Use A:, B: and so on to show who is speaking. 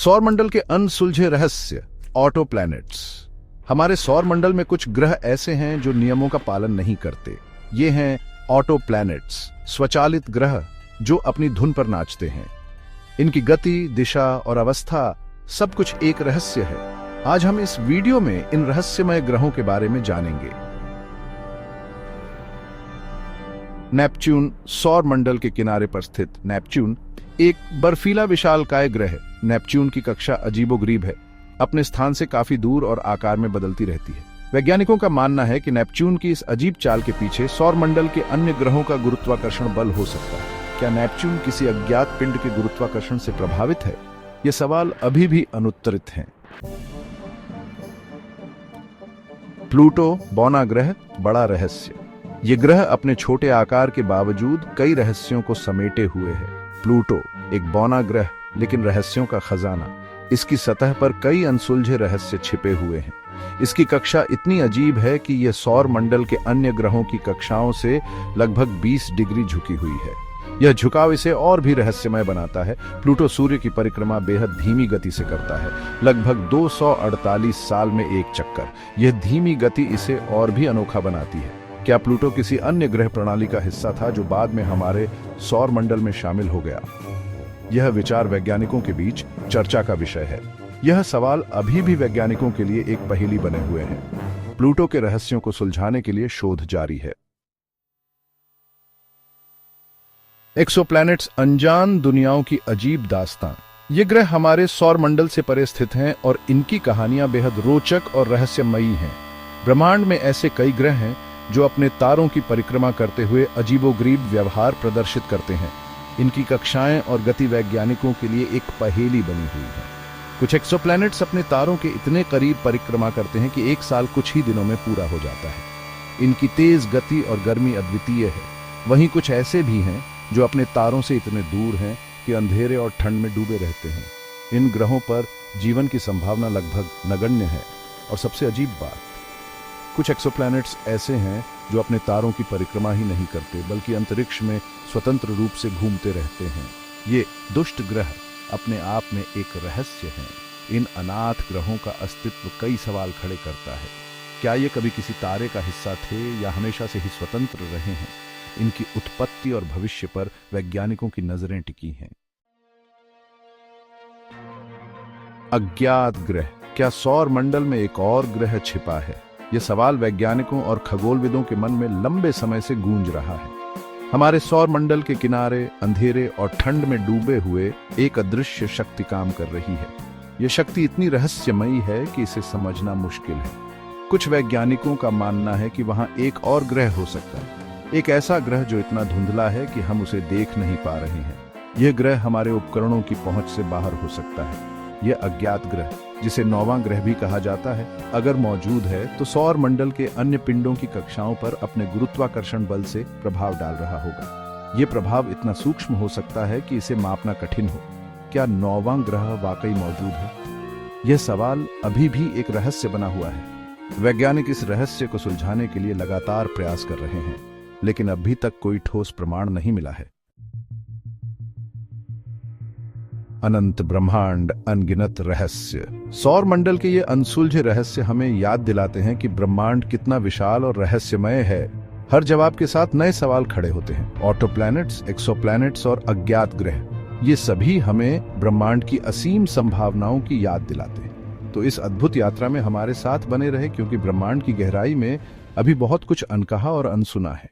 A: सौरमंडल के अनसुलझे रहस्य, ऑटो प्लैनेट्स। हमारे सौरमंडल में कुछ ग्रह ऐसे हैं जो नियमों का पालन नहीं करते। ये हैं ऑटो प्लैनेट्स, स्वचालित ग्रह जो अपनी धुन पर नाचते हैं। इनकी गति, दिशा और अवस्था सब कुछ एक रहस्य है। आज हम इस वीडियो में इन रहस्यमय ग्रहों के बारे में जानेंगे। नेपच्यून, सौरमंडल के किनारे पर स्थित नेपच्यून एक बर्फीला विशालकाय ग्रह है। नेपच्यून की कक्षा अजीबोगरीब है, अपने स्थान से काफी दूर और आकार में बदलती रहती है। वैज्ञानिकों का मानना है कि नेपच्यून की इस अजीब चाल के पीछे सौरमंडल के अन्य ग्रहों का गुरुत्वाकर्षण बल हो सकता है। क्या नेपच्यून किसी अज्ञात पिंड के गुरुत्वाकर्षण से प्रभावित है? ये सवाल अभी भी अनुत्तरित हैं। प्लूटो, बौना ग्रह, बड़ा रहस्य। ये ग्रह अपने छोटे आकार के बावजूद कई रहस्यों को समेटे हुए है। प्लूटो एक बौना ग्रह, लेकिन रहस्यों का खजाना। इसकी सतह पर कई अनसुलझे रहस्य छिपे हुए हैं। इसकी कक्षा इतनी अजीब है कि यह सौर मंडल के अन्य ग्रहों की कक्षाओं से लगभग 20 डिग्री झुकी हुई है। यह झुकाव इसे और भी रहस्यमय बनाता है। प्लूटो सूर्य की परिक्रमा बेहद धीमी गति से करता है, लगभग 248 साल में एक चक्कर। यह धीमी गति इसे और भी अनोखा बनाती है। क्या प्लूटो किसी अन्य ग्रह प्रणाली का हिस्सा था जो बाद में हमारे सौर मंडल में शामिल हो गया? यह विचार वैज्ञानिकों के बीच चर्चा का विषय है। यह सवाल अभी भी वैज्ञानिकों के लिए एक पहेली बने हुए हैं। प्लूटो के रहस्यों को सुलझाने के लिए शोध जारी है। एक्सोप्लैनेट्स, अनजान दुनियाओं की अजीब दास्तान। ये ग्रह हमारे सौर मंडल से परे स्थित हैं और इनकी कहानियां बेहद रोचक और रहस्यमयी हैं। ब्रह्मांड में ऐसे कई ग्रह हैं जो अपने तारों की परिक्रमा करते हुए अजीबोगरीब व्यवहार प्रदर्शित करते हैं। इनकी कक्षाएं और गति वैज्ञानिकों के लिए एक पहेली बनी हुई है। कुछ एक्सोप्लैनेट्स अपने तारों के इतने करीब परिक्रमा करते हैं कि एक साल कुछ ही दिनों में पूरा हो जाता है। इनकी तेज गति और गर्मी अद्वितीय है। वहीं कुछ ऐसे भी हैं जो अपने तारों से इतने दूर हैं कि अंधेरे और ठंड में डूबे रहते हैं। इन ग्रहों पर जीवन की संभावना लगभग नगण्य है। और सबसे अजीब बात, कुछ एक्सोप्लैनेट्स ऐसे हैं जो अपने तारों की परिक्रमा ही नहीं करते, बल्कि अंतरिक्ष में स्वतंत्र रूप से घूमते रहते हैं। ये दुष्ट ग्रह अपने आप में एक रहस्य हैं। इन अनाथ ग्रहों का अस्तित्व कई सवाल खड़े करता है। क्या ये कभी किसी तारे का हिस्सा थे या हमेशा से ही स्वतंत्र रहे हैं? इनकी उत्पत्ति और भविष्य पर वैज्ञानिकों की नजरें टिकी हैं। अज्ञात ग्रह। क्या सौर मंडल में एक और ग्रह छिपा है? यह सवाल वैज्ञानिकों और खगोलविदों के मन में लंबे समय से गूंज रहा है। हमारे सौर मंडल के किनारे अंधेरे और ठंड में डूबे हुए एक अदृश्य शक्ति काम कर रही है। यह शक्ति इतनी रहस्यमयी है कि इसे समझना मुश्किल है। कुछ वैज्ञानिकों का मानना है कि वहां एक और ग्रह हो सकता है, एक ऐसा ग्रह जो इतना धुंधला है कि हम उसे देख नहीं पा रहे हैं। यह ग्रह हमारे उपकरणों की पहुंच से बाहर हो सकता है। यह अज्ञात ग्रह, जिसे नौवां ग्रह भी कहा जाता है, अगर मौजूद है तो सौर मंडल के अन्य पिंडों की कक्षाओं पर अपने गुरुत्वाकर्षण बल से प्रभाव डाल रहा होगा। यह प्रभाव इतना सूक्ष्म हो सकता है कि इसे मापना कठिन हो। क्या नौवां ग्रह वाकई मौजूद है? यह सवाल अभी भी एक रहस्य बना हुआ है। वैज्ञानिक इस रहस्य को सुलझाने के लिए लगातार प्रयास कर रहे हैं, लेकिन अभी तक कोई ठोस प्रमाण नहीं मिला है। अनंत ब्रह्मांड, अनगिनत रहस्य। सौर मंडल के ये अनसुलझे रहस्य हमें याद दिलाते हैं कि ब्रह्मांड कितना विशाल और रहस्यमय है। हर जवाब के साथ नए सवाल खड़े होते हैं। ऑटो प्लैनेट्स, एक्सोप्लैनेट्स और अज्ञात ग्रह, ये सभी हमें ब्रह्मांड की असीम संभावनाओं की याद दिलाते हैं। तो इस अद्भुत यात्रा में हमारे साथ बने रहे, क्योंकि ब्रह्मांड की गहराई में अभी बहुत कुछ अनकहा और अनसुना है।